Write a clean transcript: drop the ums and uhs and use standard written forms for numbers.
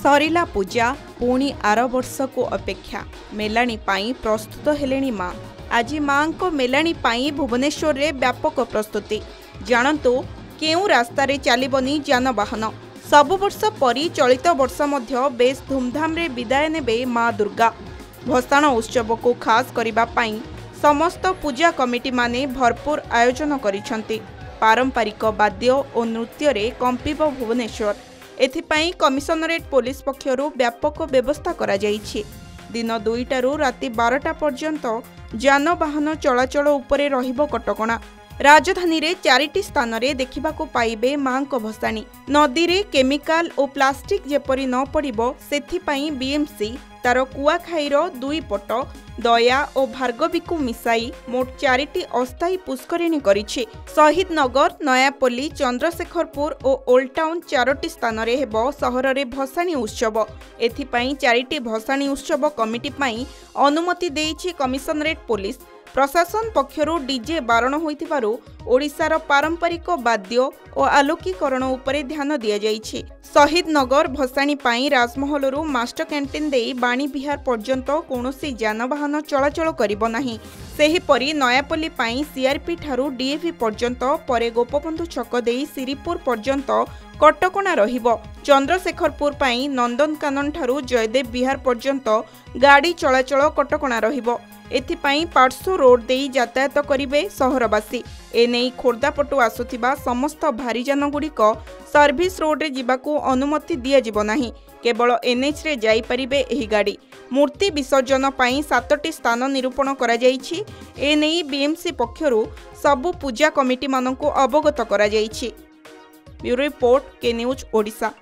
सरिला पूजा पुणी आर वर्ष को अपेक्षा मेलाणी पाई प्रस्तुत हेलेणी मां। आज मां को मेलाणी पाई भुवनेश्वर रे व्यापक प्रस्तुति। जानतु केउ रास्तारे चलिबनी जानवाहन। सबु वर्ष परी चलित वर्ष मध्य बेस धूमधाम रे विदाय नेबे मां दुर्गा। भसाण उत्सव को खास करिबा पाई समस्त पूजा कमिटी माने भरपूर आयोजन करिसंती। पारंपरिक वाद्य और नृत्य रे कंपिब भुवनेश्वर। एथिपाई कमिशनरेट पुलिस पक्षरु व्यापक व्यवस्था करा जाइछि। दिन 2टारू राति 12टा पर्यंत जानवाहन चलाचल उपरे रहिबो कटकणा। राजधानी रे 4टी स्थान रे देखिबाको पाइबे मां को भसाणी। नदी रे केमिकल और प्लास्टिक जेपरी न पड़िबो सेथिपाई बीएमसी तार कुआखाईर 2 पट दया और भार्गवी को मिसाई मोट 4टी अस्थायी पुष्करिणी करिछि। शहीद नगर, नयापल्ली, चंद्रशेखरपुर और ओल्ड टाउन 4टी स्थान रे हेबो सहर रे भसाणी उत्सव। एथिपाई 4टी भसाणी उत्सव कमिटी पाई अनुमति देइछि कमिशनरेट पुलिस। प्रशासन पक्षरु डीजे बारण होइतिबारु ओडिशार पारंपरिक वाद्य और आलोकीकरण उपरे ध्यान दिया जाइछि। शहीद नगर भसाणी पाई राजमहलरू मास्टर कैंटीन देई बाणी विहार पर्यंत कौनसी जानवाहन चलाचल करिबो नाही। सेहीपरि नयापल्ली पाई सीआरपी ठारू डीएवी पर्यंत परे गोपबंधु छक देई सिरीपुर पर्यंत कटकणा रहिबो। चंद्रशेखरपुर पाई नंदनकानन ठारू जयदेव विहार पर्यंत गाड़ी चलाचल कटकणा रहिबो। एथिपाई पार्श्व रोड देई यातायात करिवे सहरवासी। एनेई खोर्धा पटु आसुथिबा समस्त भारीजान गुड़िक सर्विस रोड रे जिबाकू अनुमति दिया जिवो नाही। केवल एनएच रे जाई परिबे एही गाड़ी। मूर्ति विसर्जन पाई 7टी स्थान निरूपण करा जाइछि। एनेई बीएमसी पक्षरु सबु पूजा कमिटी मानकू अवगत करा जाइछि। ब्यूरो रिपोर्ट के न्यूज ओडिशा।